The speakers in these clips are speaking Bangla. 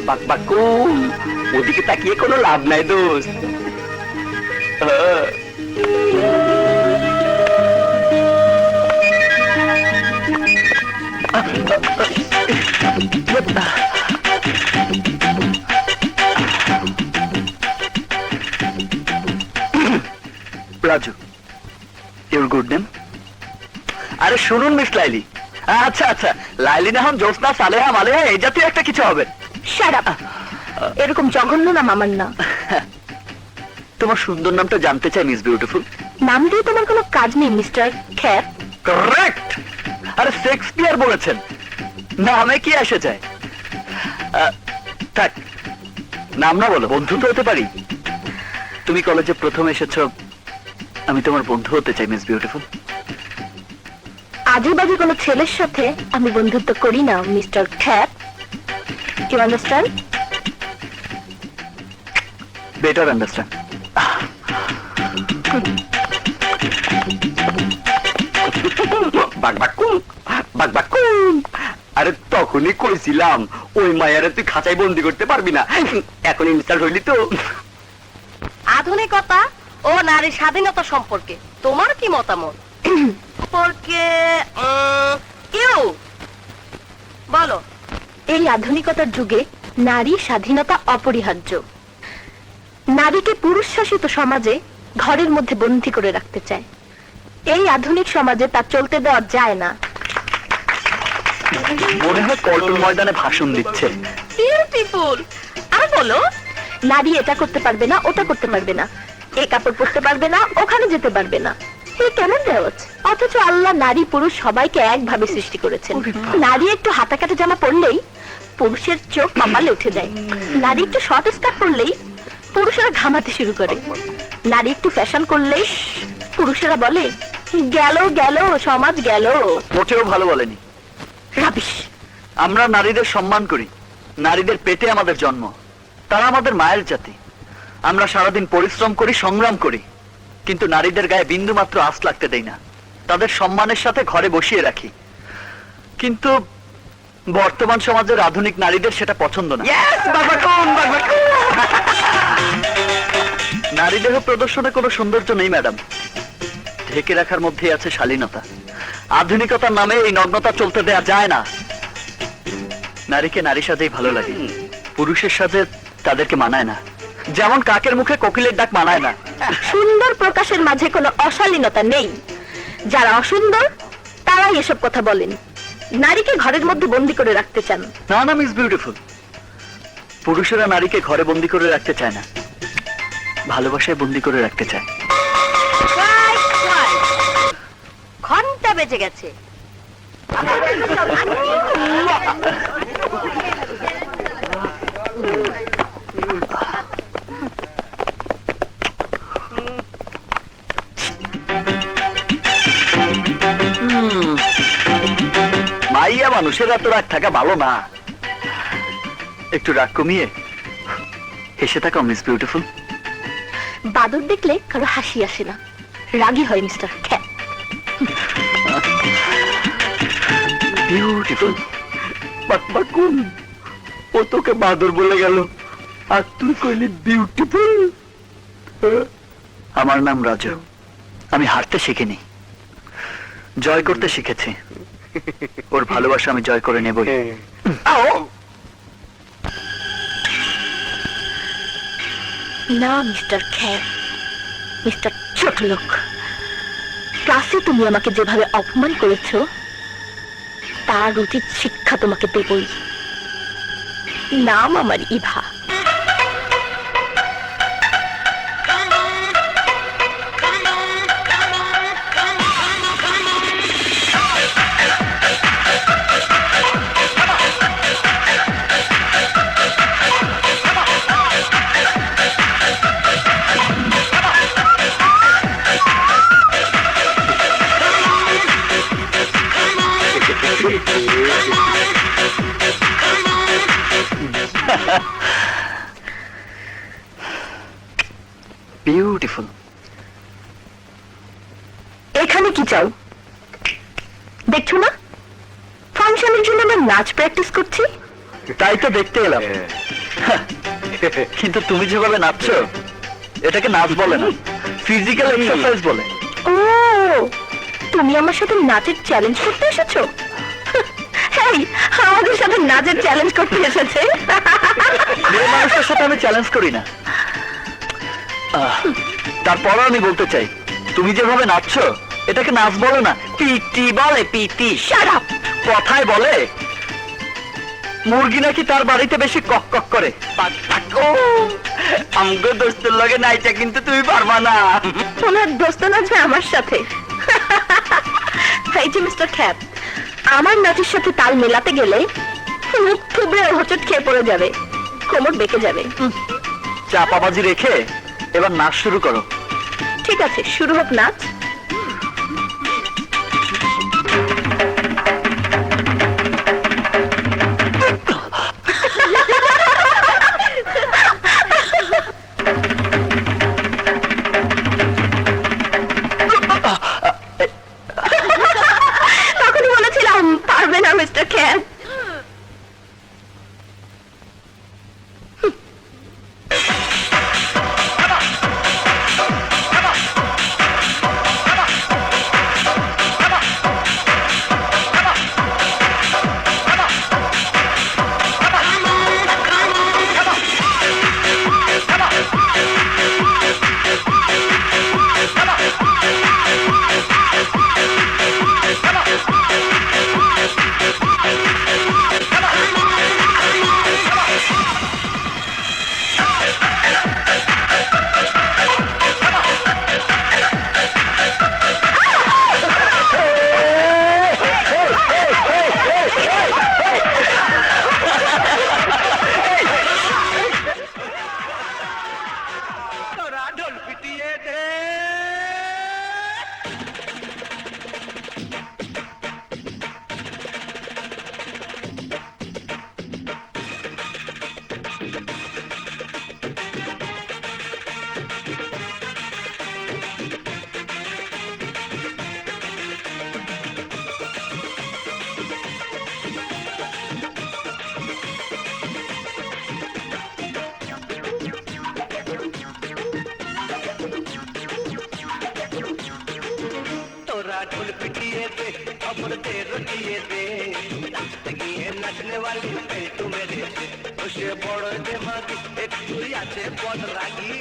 বাকবাকু ওদিকে তাকিয়ে কোনো লাভ নাই দোস্ত। Raju, your good name? আরে শুনুন মিস লাইলি। আচ্ছা আচ্ছা, লাইলি না হন জোসনা সালেহা মালেহা এই জাতীয় একটা কিছু হবে। Shut up. এরকম জঘন্য নাম আমার না। তোমার সুন্দর নামটা জানতে চাই মিস বিউটিফুল। নাম দিয়ে তোমার কোনো কাজ নেই মিস্টার খ্যাপ। কারেক্ট। আরে শেক্সপিয়ার বলেছেন নামে কি আসে যায়। থাক, নাম না বলো, বন্ধু তো হতে পারি। তুমি কলেজে প্রথম এসেছো, আমি তোমার বন্ধু হতে চাই মিস বিউটিফুল। আজে বাজে কোনো ছেলের সাথে আমি বন্ধুত্ব করি না মিস্টার খ্যাপ। You understand? Better understand. আরে তখনই কইছিলাম ওই মায়ারে তুই খাঁচাই বন্দি করতে পারবি না। এখন ইনস্টল হইলি তো। আধুনিকতা ও নারী স্বাধীনতা সম্পর্কে তোমার কি মতামত? সম্পর্কে ইউ বলো। এই আধুনিকতার যুগে নারী স্বাধীনতা অপরিহার্য। নারীকে পুরুষ শাসিত সমাজে ঘরের মধ্যে বন্দী করে রাখতে চায়। এই আধুনিক সমাজে তা চলতে দেওয়া যায় না। মনে হয় পল্টন ময়দানে ভাষণ দিচ্ছে। বিউটিফুল। আর বলো। নারী এটা করতে পারবে না, ওটা করতে পারবে না, এই কাপড় পরতে পারবে না, ওখানে যেতে পারবে না। এই কেমন দেওয়াজ? অথচ আল্লাহ নারী পুরুষ সবাইকে একভাবে সৃষ্টি করেছেন। নারী একটু হাতা কাটা জামা পরলেই পুরুষের চোখ কপালে উঠে যায়। নারী একটু শর্ট স্কার্ট পরলেই পুরুষেরা ঘামাতে শুরু করে। নারী একটু ফ্যাশন করলেই পুরুষেরা বলে গেল গেল, সমাজ গেল। মোটেও ভালো বলেনি। রাবিশ। আমরা নারীদের সম্মান করি। নারীদের পেটে আমাদের জন্ম, তারা আমাদের মায়ের জাতি। আমরা সারাদিন পরিশ্রম করি, সংগ্রাম করি, কিন্তু নারীদের গায়ে বিন্দু মাত্র আঁচ লাগতে দেই না। তাদের সম্মানের সাথে ঘরে বসিয়ে রাখি। কিন্তু বর্তমান সমাজের আধুনিক নারীদের সেটা পছন্দ না। নারী দেহ প্রদর্শনে কোনো সৌন্দর্য নেই ম্যাডাম, ঢেকে রাখার মধ্যেই আছে শালীনতা। আধুনিকতার নামে এই নগ্নতা চলতে দেয়া যায় না। নারীকে নারী সাজেই ভালো লাগে, পুরুষের সাথে তাদেরকে মানায় না। যেমন কাকের মুখে কোকিলের ডাক মানায় না। সুন্দর প্রকাশের মাঝে কোনো অশালীনতা নেই। যারা অসুন্দর তারাই এসব কথা বলেন। নারীকে ঘরের মধ্যে বন্দী করে রাখতে চান। না না মিস বিউটিফুল, পুরুষেরা নারীকে ঘরে বন্দী করে রাখতে চায় না, ভালোবাসায় বন্দী করে রাখতে চায়। ঘন্টা বেজে গেছে। মাইয়া মানুষের এত রাগ থাকা ভালো না। একটু রাগ কমিয়ে হেসে থাকা মিস বিউটিফুল। বাদর দেখলে কারো হাসি আসে না, রাগী হয় মিস্টার খ্যাপ। বিউটিফুল। বাকবাকুন, ও তোকে বাদর বলে গেল আর তুই কইলি বিউটিফুল। আমার নাম রাজু। আমি হারতে শিখিনি, জয় করতে শিখেছি। ওর ভালোবাসা আমি জয় করে নেবই। না মিস্টার খ্যাপ, মিস্টার ছোট লোক, ক্লাসে তুমি আমাকে যেভাবে অপমান করেছো তার উচিত শিক্ষা তোমাকে দেবই। নাম আমার ইভা। বিউটিফুল। এখানে কি চাও? দেখছো না ফাংশনের জন্য আমরা নাচ প্র্যাকটিস করছি। তাই তো দেখতে এলাম। কিন্তু তুমি যেভাবে নাচছো এটাকে নাচ বলে না, ফিজিক্যাল এক্সারসাইজ বলে। ও, তুমি আমার সাথে নাচের চ্যালেঞ্জ করতে এসেছো? এই, আমাদের সাথে নাচের চ্যালেঞ্জ করতে এসেছে। মেয়ে মানুষের সাথে আমি চ্যালেঞ্জ করি না। তারপরও আমি বলতে চাই, তুমি যেভাবে নাচছো এটাকে নাচ বলে না, পিটি বলে। পিটি। Shut up! কথায় বলে মুরগি নাকি তার বাড়িতে বেশি কক কক করে। আমগো দোস্তের লগে নাইটা কিন্তু তুমি পারবা না। তোমার দোস্ত নাচবে আমার সাথে। এই যে মিস্টার খ্যাপ, আমার নাচের সাথে তাল মেলাতে গেলে মুখ থুবড়ে হোঁচট খেয়ে পড়ে যাবে, কোমর বেঁকে যাবে। চাপাবাজি রেখে এবার নাচ শুরু করো। ঠিক আছে, শুরু হোক নাচ। তখনই বলেছিলাম পারবে না মিস্টার খ্যাপ। ढोल पिटिए दे खबर दे रटिए दे गিয়ে নাচনে वाली পেটু মেরে বসে বড় দেমাগি একটু আছে বড় রাগি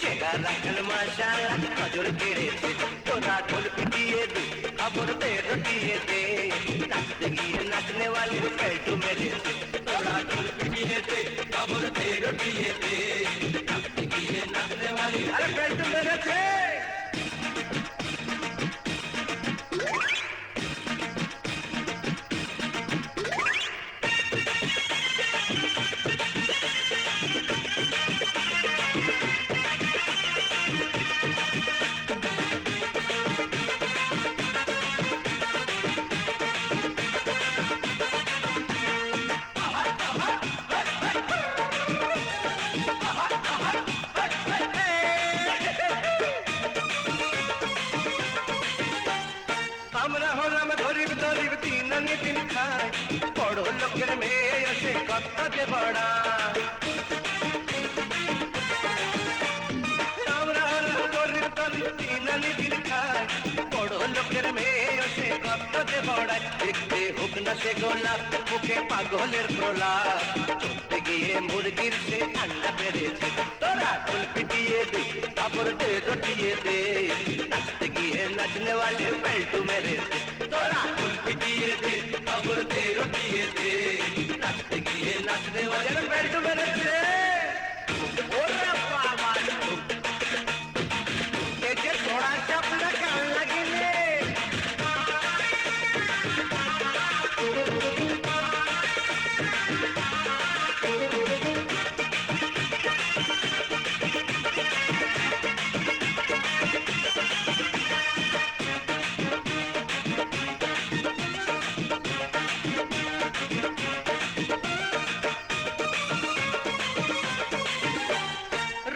চেহারা রাখল মাশাআল্লাহ নজর কেড়েছে তোরা ঢোল পিটিয়ে দে খবর দে রটিয়ে দে গিয়ে নাচনে वाली পেটু মেরে তোরা ঢোল পিটিয়ে দে খবর দে রটিয়ে দে গিয়ে নাচনে वाली আরে পেটু মেরেছে আমরা হলাম গরিব গরিব দিন আনি দিন খাই বড় লোকের মেয়ে আসে কথা যে বড়া আমরা হলাম গরিব গরিব দিন আনি দিন খাই বড় লোকের মেয়ে আসে কথা যে বড়া দেখতে হোক না সে গোলাপ মুখে পাগলের প্রলাপ চলতে গিয়ে মুরগির সে ঠান্ডা বেড়েছে তোরা ঢোল পিটিয়ে দে খবর দে রটিয়ে দে নাচতে গিয়ে নাচনে वाले पेल्टू मेरे तोरा ढोल पिटिए दे खबर दे रटिए दे नाचते गए नाचने वाले पेल्टू मेरे ओरे बाबा ये जे थोड़ा सा अपना कान लगे ले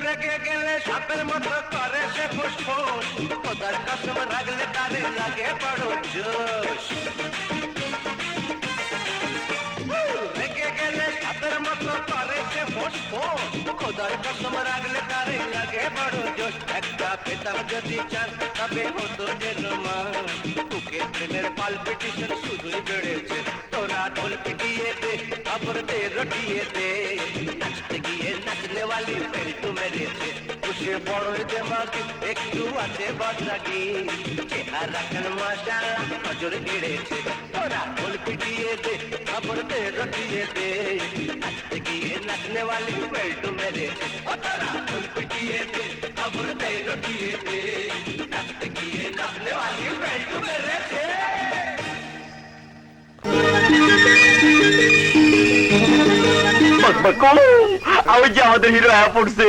রেগে গেলে সাপের মতো করে সে ফুসফুস খোদার কসম রাগলে তারে লাগে বড় জোশ রেগে গেলে সাপের প্রথম রাগলে তারে লাগে বড় জোশ একটা পেতাম যদি চান তবে হতো যে রোমান বুকে প্রেমের পালপিটিশন শুধুই বেড়েছে তোরা ঢোল পিটিয়ে দে খবর দে রটিয়ে দে নাচতে গিয়ে নাচনে वाली বেল্ট মেরেছে উসে বড় দেমাগি একটু আছে বদরাগি চেহারা কান মাশাআল্লাহ নজর গেড়েছে তোরা ঢোল পিটিয়ে দে খবর দে রটিয়ে দে নাচতে গিয়ে নাচনে वाली বেল্ট মেরেছে তোরা ঢোল পিটিয়ে দে খবর দে রটিয়ে দে নাচতে গিয়ে নাচনে वाली বেল্ট মেরেছে বাকবাকু, ওই যে আমাদের হিরো আয়া পড়ছে।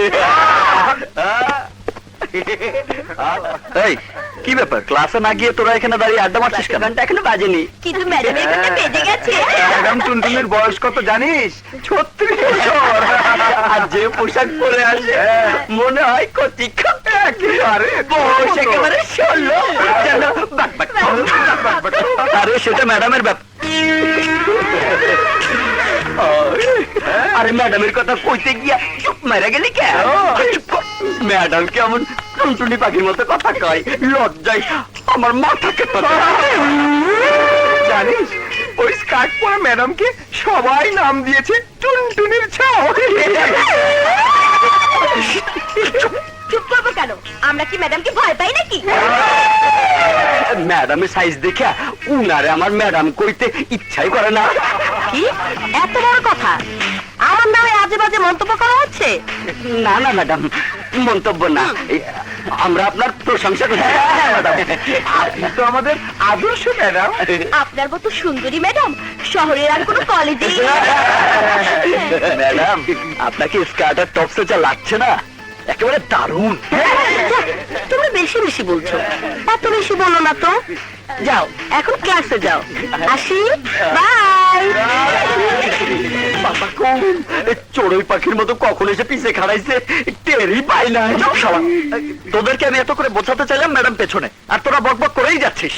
এই কি ব্যাপার, ক্লাসে না গিয়ে তোরা এখানে দাঁড়িয়ে আড্ডা মারছিস কেন? ঘন্টা এখনো বাজেনি, কিন্তু ম্যাডামের ঘন্টা বেজে গেছে। ম্যাডাম টুনটুনির বয়স কত জানিস? 36 বছর। আর যে পোশাক পরে আসে মনে হয় কচি একেবারে বয়স একেবারে 16। যেন বাকবাক। আরে সেটা ম্যাডামের ব্যাপার। আরে ম্যাডামের কথা কইতে গিয়া চুপ মেরে গেলি কে? ম্যাডাম কেমন টুনটুনি পাখির মতো কথা কয়, লজ্জায় আমার মাথা কেটে। জানিস ওই স্কার্ট পরা ম্যাডামকে সবাই নাম দিয়েছে টুনটুনির ছাও। চুপ করবো কেন? আমরা কি ম্যাডামকে ভয় পাই নাকি? ম্যাডামের সাইজ দেখে উনারে আমার ম্যাডাম কইতে ইচ্ছাই করে না। কি এত বড় কথা আমার নামে আজে বাজে মন্তব্য করা হচ্ছে? না না ম্যাডাম, মন্তব্য না, আমরা আপনার প্রশংসা করি। আপনি তো আমাদের আদর্শ ম্যাডাম। আপনার মতো সুন্দরী ম্যাডাম শহরের আর কোনো কলেজে। ম্যাডাম আপনাকে স্কার্ট আর টপসে যা লাগছে না, একেবারে দারুণ। তুমি বেশি বেশি বলছো, এত বেশি বলো না তো। যাও এখন ক্লাসে যাও, আসি, বাই। বাবা কোন চড়ুই পাখির মতো কখন এসে পিছে খাড়াইছে টেরই পাই না। তোদেরকে আমি এত করে বোঝাতে চাইলাম ম্যাডাম পেছনে, আর তোরা বকবক করেই যাচ্ছিস।